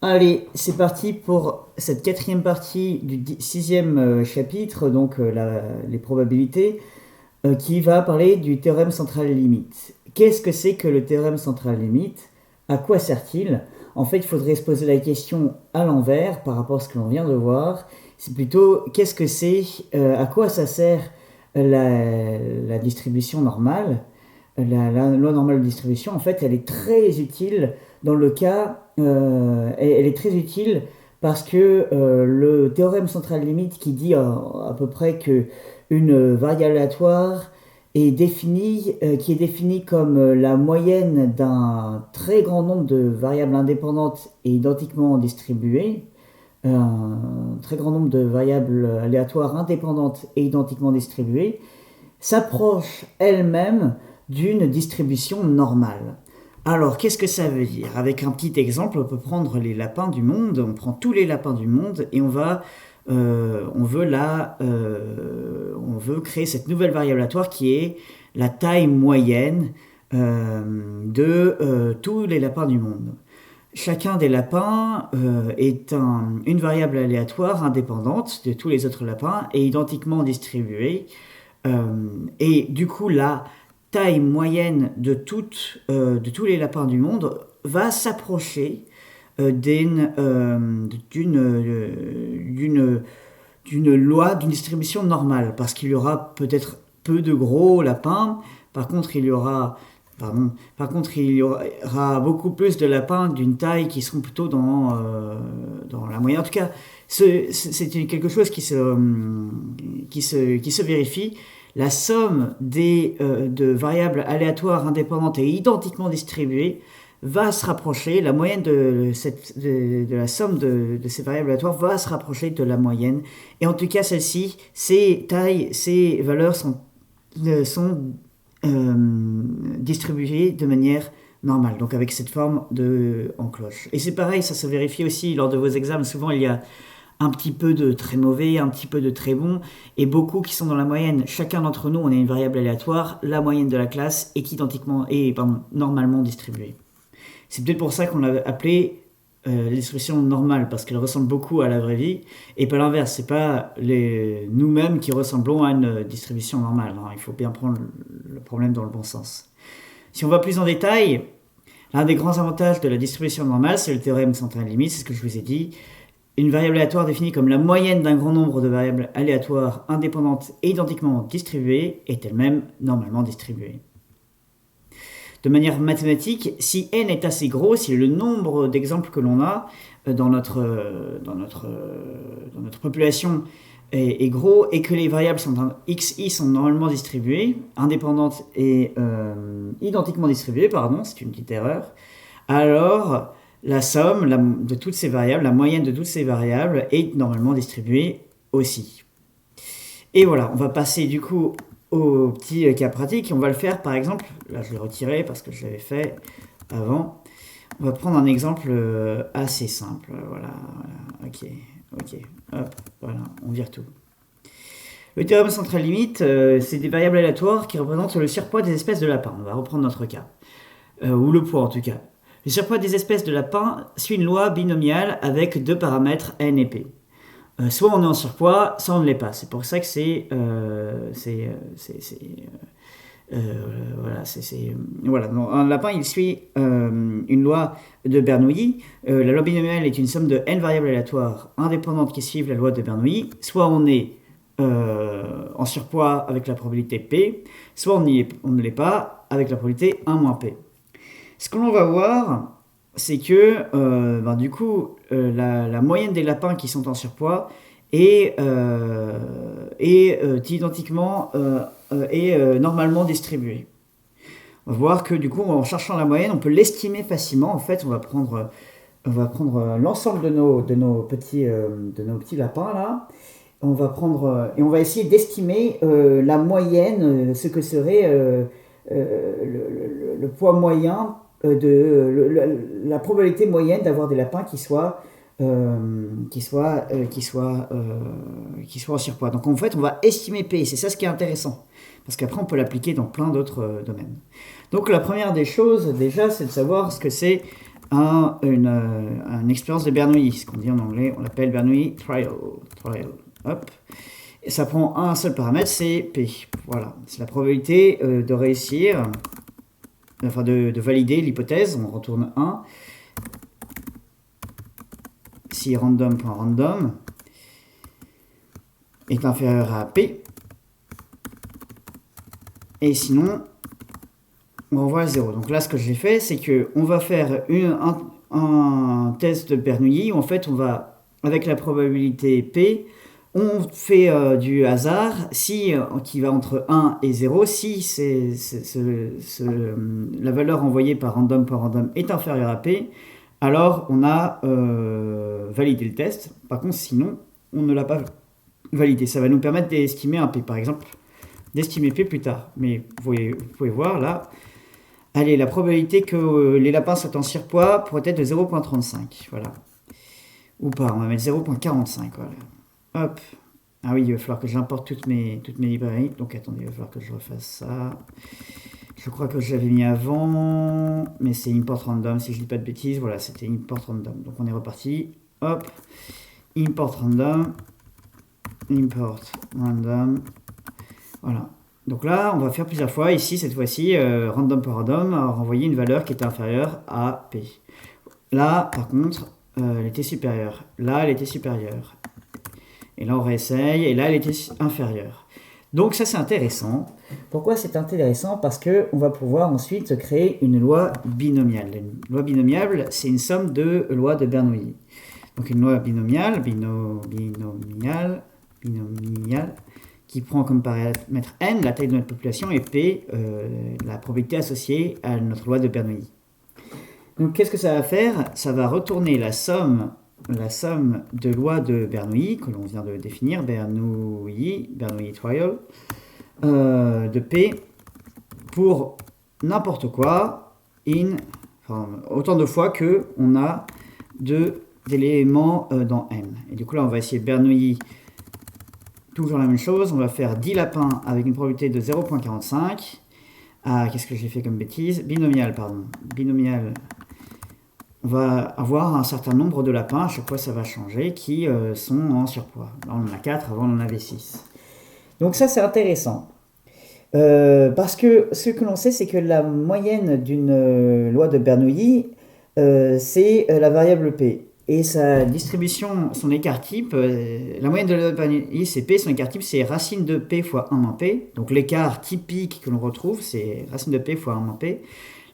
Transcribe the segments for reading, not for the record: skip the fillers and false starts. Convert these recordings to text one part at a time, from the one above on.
Allez, c'est parti pour cette quatrième partie du sixième chapitre, donc les probabilités, qui va parler du théorème central limite. Qu'est-ce que c'est que le théorème central limite? À quoi sert-il? En fait, il faudrait se poser la question à l'envers par rapport à ce que l'on vient de voir. C'est plutôt qu'est-ce que c'est, à quoi ça sert la distribution normale? La loi normale de distribution, en fait, elle est très utile dans le cas, elle est très utile parce que le théorème central limite qui dit à peu près que une variable aléatoire est qui est définie comme la moyenne d'un très grand nombre de variables indépendantes et identiquement distribuées, un très grand nombre de variables aléatoires indépendantes et identiquement distribuées, s'approche elle-même d'une distribution normale. Alors, qu'est-ce que ça veut dire? Avec un petit exemple, on peut prendre les lapins du monde, on prend tous les lapins du monde et on veut créer cette nouvelle variable aléatoire qui est la taille moyenne de tous les lapins du monde. Chacun des lapins est une variable aléatoire indépendante de tous les autres lapins et identiquement distribuée. Et du coup, la taille moyenne de tous les lapins du monde va s'approcher d'une loi d'une distribution normale, parce qu'il y aura peut-être peu de gros lapins, par contre il y aura beaucoup plus de lapins d'une taille qui seront plutôt dans la moyenne. En tout cas, c'est quelque chose qui se vérifie. La somme de variables aléatoires indépendantes et identiquement distribuées va se rapprocher, la moyenne de la somme de ces variables aléatoires va se rapprocher de la moyenne. Et en tout cas, celle-ci, ces valeurs sont distribuées de manière normale, donc avec cette forme en cloche. Et c'est pareil, ça se vérifie aussi lors de vos examens. Souvent, il y a un petit peu de très mauvais, un petit peu de très bon, et beaucoup qui sont dans la moyenne. Chacun d'entre nous, on a une variable aléatoire, la moyenne de la classe est normalement distribuée. C'est peut-être pour ça qu'on l'a appelée la distribution normale, parce qu'elle ressemble beaucoup à la vraie vie, et pas l'inverse. C'est pas nous-mêmes qui ressemblons à une distribution normale. Hein. Il faut bien prendre le problème dans le bon sens. Si on va plus en détail, l'un des grands avantages de la distribution normale, c'est le théorème central limite, c'est ce que je vous ai dit. Une variable aléatoire définie comme la moyenne d'un grand nombre de variables aléatoires indépendantes et identiquement distribuées est elle-même normalement distribuée. De manière mathématique, si n est assez gros, si le nombre d'exemples que l'on a dans notre population est gros et que les variables xi sont normalement distribuées, indépendantes et identiquement distribuées, c'est une petite erreur, alors la somme de toutes ces variables, la moyenne de toutes ces variables est normalement distribuée aussi. Et voilà, on va passer du coup au petit cas pratique. On va le faire par exemple, là je l'ai retiré parce que je l'avais fait avant. On va prendre un exemple assez simple. Voilà. Ok, hop, voilà, on vire tout. Le théorème central limite, c'est des variables aléatoires qui représentent le surpoids des espèces de lapins. On va reprendre notre cas, ou le poids en tout cas. Le surpoids des espèces de lapins suit une loi binomiale avec deux paramètres n et p. Soit on est en surpoids, soit on ne l'est pas. C'est pour ça que voilà. Donc, un lapin, il suit une loi de Bernoulli. La loi binomiale est une somme de n variables aléatoires indépendantes qui suivent la loi de Bernoulli. Soit on est en surpoids avec la probabilité p, soit on ne l'est pas avec la probabilité 1 moins p. Ce que l'on va voir, c'est que du coup, la moyenne des lapins qui sont en surpoids est identiquement normalement distribuée. On va voir que du coup, en cherchant la moyenne, on peut l'estimer facilement. En fait, on va prendre l'ensemble de nos petits lapins là. On va essayer d'estimer la moyenne, ce que serait le poids moyen la probabilité moyenne d'avoir des lapins qui soient en surpoids. Donc en fait, on va estimer P, c'est ça ce qui est intéressant, parce qu'après on peut l'appliquer dans plein d'autres domaines. Donc la première des choses déjà, c'est de savoir ce que c'est une expérience de Bernoulli, ce qu'on dit en anglais, on l'appelle Bernoulli trial. Hop. Et ça prend un seul paramètre, c'est P. Voilà, c'est la probabilité de réussir, enfin de valider l'hypothèse. On retourne 1. Si random.random est inférieur à P. Et sinon, on renvoie à 0. Donc là, ce que j'ai fait, c'est qu'on va faire un test de Bernoulli où en fait, on va, avec la probabilité P, on fait du hasard qui va entre 1 et 0. Si la valeur envoyée par random.random est inférieure à P, alors on a validé le test. Par contre, sinon, on ne l'a pas validé. Ça va nous permettre d'estimer un P, par exemple, d'estimer P plus tard. Mais vous pouvez voir là, allez, la probabilité que les lapins soient en surpoids pourrait être de 0,35. Voilà. Ou pas, on va mettre 0,45. Voilà. Hop. Ah oui, il va falloir que j'importe toutes mes librairies. Donc attendez, il va falloir que je refasse ça. Je crois que je l'avais mis avant, mais c'est import random, si je dis pas de bêtises. Voilà, c'était import random. Donc on est reparti. Hop. Import random. Import random. Voilà. Donc là, on va faire plusieurs fois. Ici, cette fois-ci, random par random a renvoyé une valeur qui était inférieure à P. Là, par contre, elle était supérieure. Là, elle était supérieure. Et là, on réessaye. Et là, elle était inférieure. Donc ça, c'est intéressant. Pourquoi c'est intéressant? Parce qu'on va pouvoir ensuite créer une loi binomiale. Une loi binomiale, c'est une somme de lois de Bernoulli. Donc une loi binomiale, qui prend comme paramètre n la taille de notre population et p la probabilité associée à notre loi de Bernoulli. Donc qu'est-ce que ça va faire? Ça va retourner la somme de lois de Bernoulli que l'on vient de définir, Bernoulli trial, de p pour n'importe quoi autant de fois que on a d'éléments dans n. Et du coup là on va essayer Bernoulli. Toujours la même chose, on va faire 10 lapins avec une probabilité de 0,45. Ah, qu'est-ce que j'ai fait comme bêtise? Binomial, pardon. Binomial. On va avoir un certain nombre de lapins, à chaque fois ça va changer, qui sont en surpoids. Là on en a 4, avant on en avait 6. Donc ça c'est intéressant. Parce que ce que l'on sait, c'est que la moyenne d'une loi de Bernoulli, c'est la variable P. Et sa distribution, son écart type, la moyenne de la loi de Bernoulli, c'est P, son écart type, c'est racine de P fois 1 moins P. Donc l'écart typique que l'on retrouve, c'est racine de P fois 1 moins P.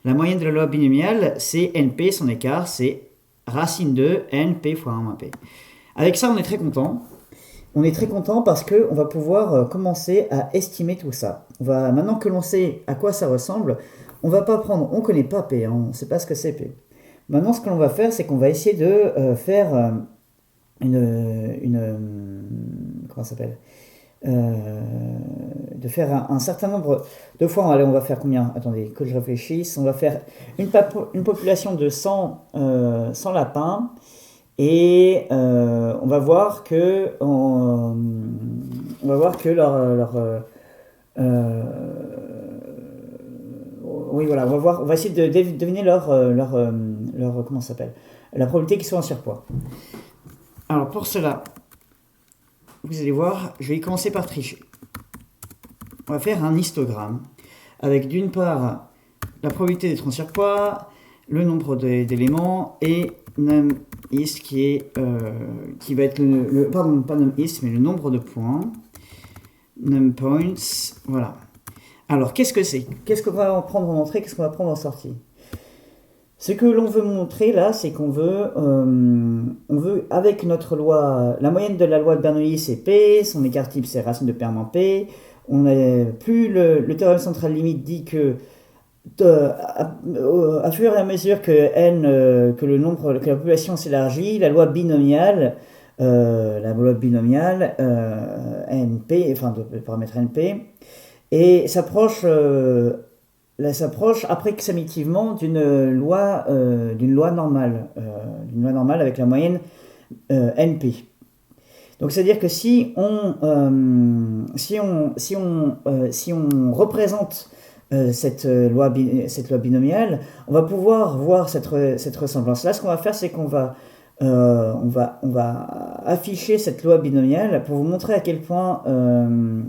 La moyenne de la loi binomiale, c'est NP, son écart, c'est racine de NP fois 1 moins P. Avec ça, on est très content. On est très content parce qu'on va pouvoir commencer à estimer tout ça. Maintenant que l'on sait à quoi ça ressemble, on va pas prendre, on ne connaît pas P, hein, on ne sait pas ce que c'est P. Maintenant, ce que l'on va faire, c'est qu'on va essayer de faire comment ça s'appelle de faire un certain nombre de fois. Allez, on va faire combien? Attendez, que je réfléchisse. On va faire une population de 100 lapins. Et on va voir que oui, voilà, on va essayer de deviner leur comment ça s'appelle, la probabilité qu'ils soient en surpoids. Alors pour cela, vous allez voir, je vais commencer par tricher. On va faire un histogramme avec d'une part la probabilité d'être en surpoids, le nombre d'éléments et numIst qui va être pardon, pas numIst mais le nombre de points, numPoints, voilà. Alors qu'est-ce que c'est? Qu'est-ce qu'on va prendre en entrée? Qu'est-ce qu'on va prendre en sortie? Ce que l'on veut montrer là, c'est qu'on veut, avec notre loi, la moyenne de la loi de Bernoulli c'est P, son écart type c'est racine de P moins P. Plus le théorème central limite dit que à fur et à mesure que que la population s'élargit, la loi binomiale, NP, enfin de paramètre NP, et s'approche approximativement d'une loi normale, avec la moyenne NP. Donc c'est-à-dire que si on représente cette loi binomiale, on va pouvoir voir cette ressemblance-là. Ce qu'on va faire, c'est qu'on va, on va afficher cette loi binomiale pour vous montrer à quel point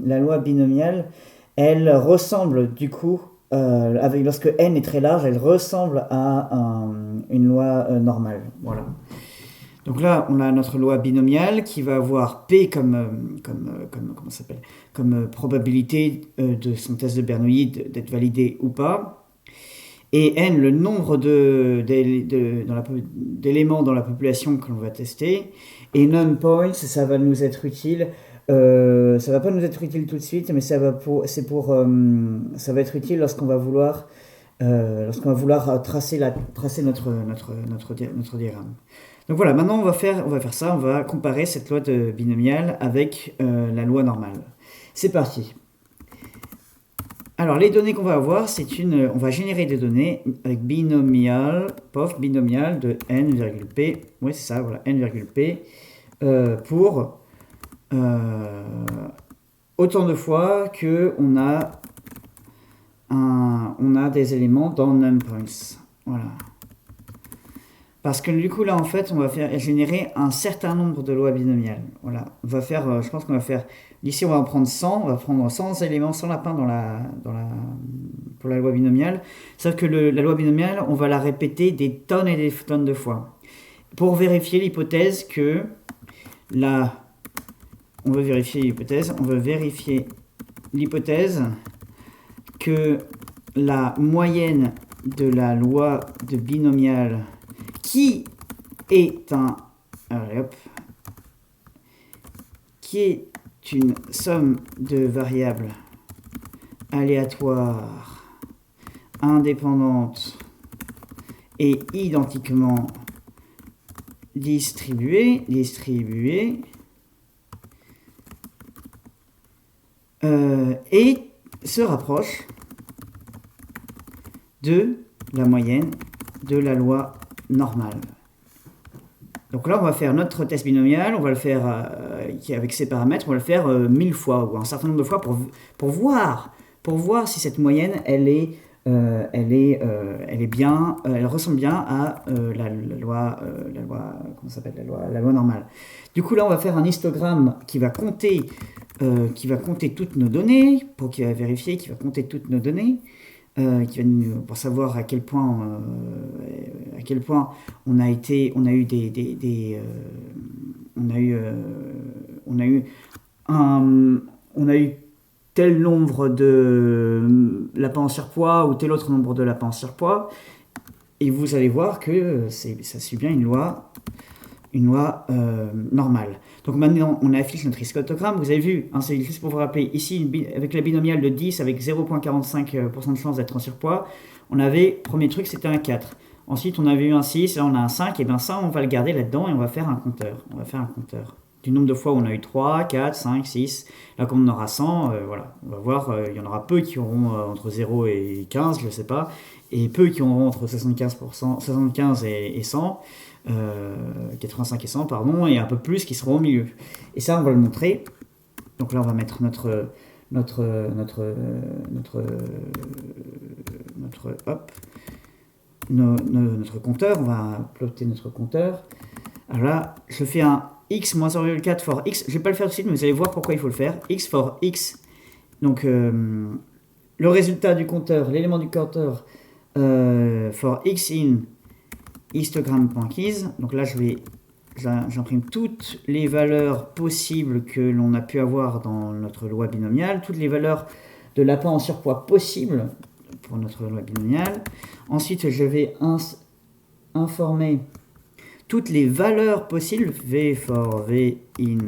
la loi binomiale, elle ressemble du coup, lorsque n est très large, elle ressemble à une loi normale. Voilà. Donc là, on a notre loi binomiale qui va avoir P comment ça s'appelle, comme probabilité de son test de Bernoulli d'être validé ou pas. Et N, le nombre d'éléments dans la population que l'on va tester. Et none points, ça va nous être utile. Ça va pas nous être utile tout de suite, mais ça va être utile lorsqu'on va vouloir tracer notre diagramme. Donc voilà, maintenant on va faire ça, on va comparer cette loi de binomiale avec la loi normale. C'est parti. Alors les données qu'on va avoir, on va générer des données avec binomial de n,p, oui c'est ça, voilà, n,p, pour autant de fois que on a des éléments dans numPoints. Voilà. Parce que du coup, là, en fait, on va générer un certain nombre de lois binomiales. Voilà. On va faire, je pense qu'on va faire, ici, on va en prendre 100. On va prendre 100 éléments, 100 lapins pour la loi binomiale. Sauf que la loi binomiale, on va la répéter des tonnes et des tonnes de fois. Pour vérifier l'hypothèse que on veut vérifier l'hypothèse que la moyenne de la loi de binomial qui est une somme de variables aléatoires, indépendantes et identiquement distribuées et se rapproche de la moyenne de la loi normale. Donc là, on va faire notre test binomial, on va le faire avec ses paramètres, on va le faire 1000 fois ou un certain nombre de fois pour voir si cette moyenne, elle ressemble bien à la loi normale. Du coup, là, on va faire un histogramme qui va compter toutes nos données, qui va vérifier, qui va compter toutes nos données. Pour savoir à quel point on a eu tel nombre de lapins en surpoids ou tel autre nombre de lapins en surpoids, et vous allez voir que ça suit bien une loi normale. Donc maintenant, on affiche notre histogramme. Vous avez vu, hein, c'est juste pour vous rappeler, ici, avec la binomiale de 10, avec 0,45% de chance d'être en surpoids, on avait, premier truc, c'était un 4. Ensuite, on avait eu un 6, là on a un 5, et bien ça, on va le garder là-dedans et on va faire un compteur. Du nombre de fois où on a eu 3, 4, 5, 6. Là, comme on aura 100, voilà, on va voir, il y en aura peu qui auront entre 0 et 15, je ne sais pas, et peu qui auront entre 75 et 100. 85 et 100, pardon, et un peu plus qui seront au milieu. Et ça, on va le montrer. Donc là, on va mettre notre compteur. On va plotter notre compteur. Alors là, je fais un x moins 0,4 for x. Je ne vais pas le faire tout de suite, mais vous allez voir pourquoi il faut le faire. X for x. Donc, le résultat du compteur, l'élément du compteur for x in histogramme.keys. Donc là, j'imprime toutes les valeurs possibles que l'on a pu avoir dans notre loi binomiale, toutes les valeurs de lapins en surpoids possibles pour notre loi binomiale. Ensuite, je vais informer toutes les valeurs possibles, v for v in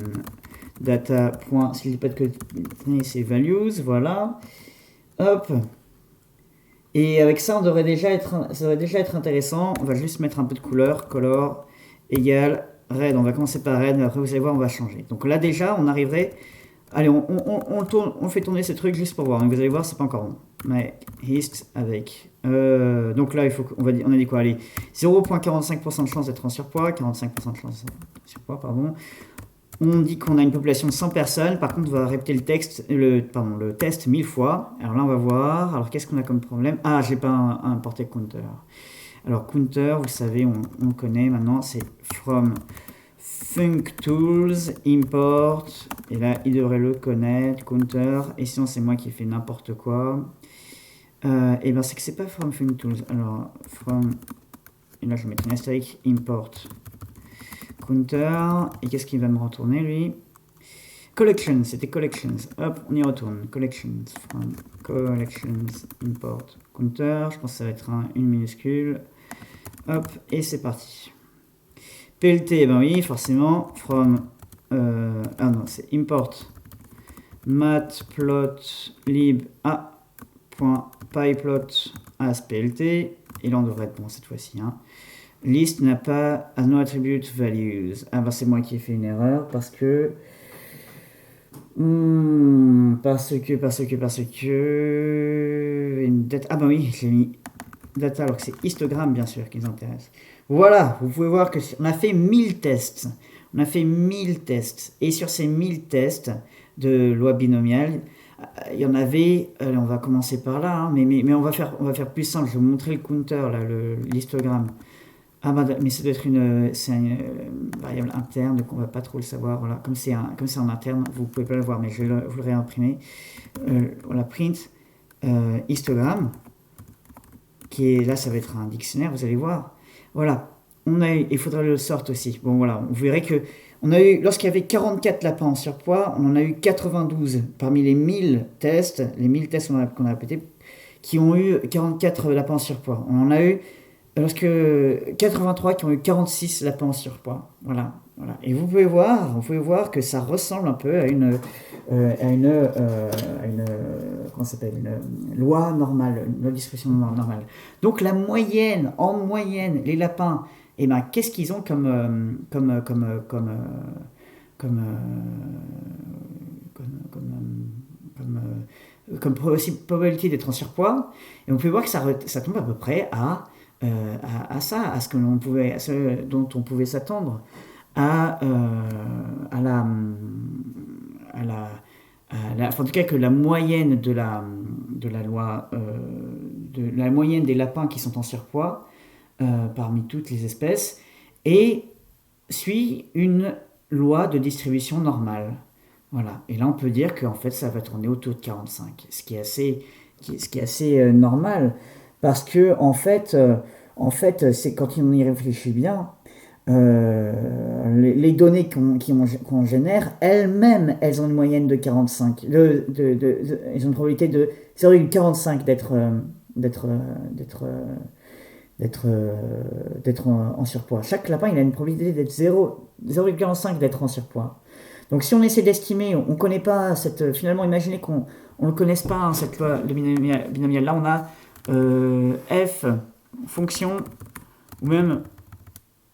data. Si je dis pas de conneries, c'est values, voilà. Hop. Et avec ça, ça devrait déjà être intéressant. On va juste mettre un peu de couleur. Color égale red. On va commencer par red, mais après vous allez voir, on va changer. Donc là déjà, on arriverait. Allez, on fait tourner ce truc juste pour voir. Donc vous allez voir, c'est pas encore bon. Mais hist avec. Donc là, on a dit quoi? Allez, 0,45% de chance d'être en surpoids, 45% de chance d'être en surpoids, pardon. on dit qu'on a une population de 100 personnes. Par contre, on va répéter le test 1000 fois. Alors là, on va voir. Alors, qu'est-ce qu'on a comme problème? Ah, j'ai pas importé counter. Alors, counter, vous savez, on le connaît maintenant. C'est from functools import. Et là, il devrait le connaître, counter. Et sinon, c'est moi qui fais n'importe quoi. Et ben, c'est que c'est pas from functools. Alors, from. Et là, je vais mettre une astérisque import counter. Et qu'est-ce qu'il va me retourner, lui? Collections, c'était collections. Hop, on y retourne. Collections, from collections, import counter. Je pense que ça va être une minuscule. Hop, et c'est parti. PLT, ben oui, forcément. From. Ah non, c'est import matplotlib a.pyplot as PLT. Et là, on devrait être bon cette fois-ci. List n'a pas no attribute values. Ah ben c'est moi qui ai fait une erreur parce que une date. Ah ben oui, j'ai mis data alors que c'est histogramme bien sûr qui nous intéresse. Voilà, vous pouvez voir que on a fait 1000 tests. On a fait 1000 tests et sur ces 1000 tests de loi binomiale, il y en avait, on va commencer par là, mais on va faire plus simple. Je vais vous montrer le counter là, l'histogramme. Ah bah, mais ça doit être une variable interne, donc on va pas trop le savoir. Voilà, comme c'est en interne, vous pouvez pas le voir, mais je vais vous le réimprimer. Voilà, print histogramme, qui est là, ça va être un dictionnaire, vous allez voir. Voilà, il faudra le sort aussi. Bon voilà, vous verrez que on a eu, lorsqu'il y avait 44 lapins en surpoids, on en a eu 92 parmi les 1000 tests, qu'on a répétés, qui ont eu 44 lapins en surpoids. On en a eu lorsque 83 qui ont eu 46 lapins en surpoids. Voilà. Et vous pouvez voir que ça ressemble un peu à une comment ça s'appelle, une loi normale, une loi de distribution normale. Donc en moyenne, les lapins, eh ben, qu'est-ce qu'ils ont comme probabilité d'être en surpoids? Et on peut voir que ça tombe à peu près à ce dont on pouvait s'attendre, en tout cas que la moyenne de la loi, de la moyenne des lapins qui sont en surpoids parmi toutes les espèces, et suit une loi de distribution normale. Voilà. Et là, on peut dire qu'en fait, ça va tourner autour de 45, ce qui est assez normal. Parce que en fait, c'est quand on y réfléchit bien, les données qu'on génère, elles-mêmes, elles ont une moyenne de 45. Elles ont une probabilité de 0,45 d'être en surpoids. Chaque lapin, il a une probabilité d'être 0,45 d'être en surpoids. Donc si on essaie d'estimer, on ne connaît pas finalement, imaginez qu'on ne connaisse pas cette loi binomiale. Là, on a f fonction, ou même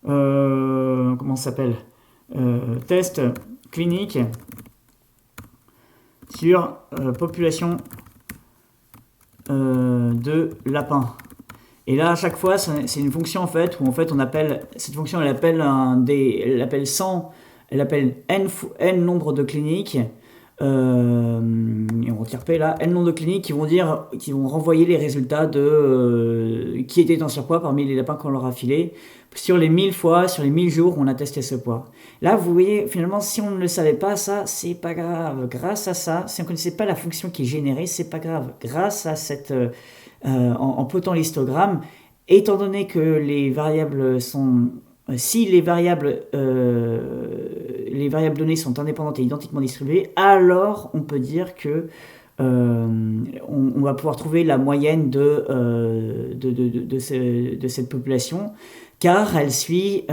comment ça s'appelle, test clinique sur population de lapins. Et là, à chaque fois, c'est une fonction en fait où en fait on appelle cette fonction, elle appelle 100, elle appelle n nombre de cliniques. Et on retire P là, n nombre de cliniques qui vont renvoyer les résultats de qui était en surpoids parmi les lapins qu'on leur a filés sur les 1000 fois, sur les 1000 jours où on a testé ce poids. Là, vous voyez, finalement, si on ne le savait pas, ça, c'est pas grave. Grâce à ça, si on ne connaissait pas la fonction qui est générée, c'est pas grave. Grâce à cette en plotant l'histogramme, étant donné que les variables sont si les variables données sont indépendantes et identiquement distribuées, alors on peut dire que on va pouvoir trouver la moyenne de cette population, car elle suit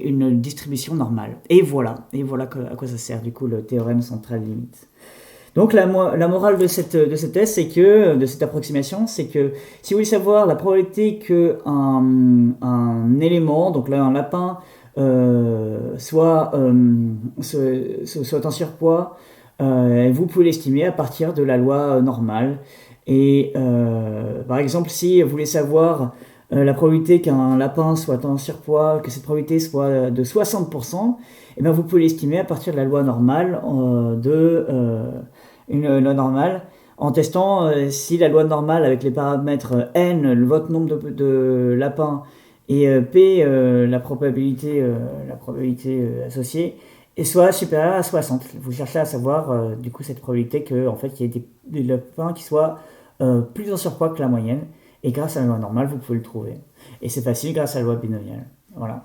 une distribution normale. Et voilà à quoi ça sert du coup le théorème central limite. Donc la morale de cette thèse, c'est que, de cette approximation, c'est que si vous voulez savoir la probabilité que un élément, donc là un lapin, soit en surpoids, vous pouvez l'estimer à partir de la loi normale. Et par exemple, si vous voulez savoir la probabilité qu'un lapin soit en surpoids, que cette probabilité soit de 60%, et bien vous pouvez l'estimer à partir de la loi normale une loi normale en testant si la loi normale avec les paramètres n, votre nombre de lapins, et p, la probabilité associée, et soit supérieure à 60. Vous cherchez à savoir du coup cette probabilité que en fait il y ait des lapins qui soient plus en surpoids que la moyenne. Et grâce à la loi normale, vous pouvez le trouver. Et c'est facile grâce à la loi binomiale. Voilà.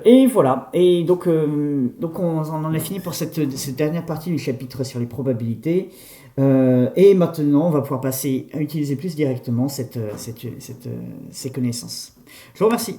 Et voilà. Et donc on en a fini pour cette dernière partie du chapitre sur les probabilités. Et maintenant, on va pouvoir passer à utiliser plus directement ces connaissances. Je vous remercie.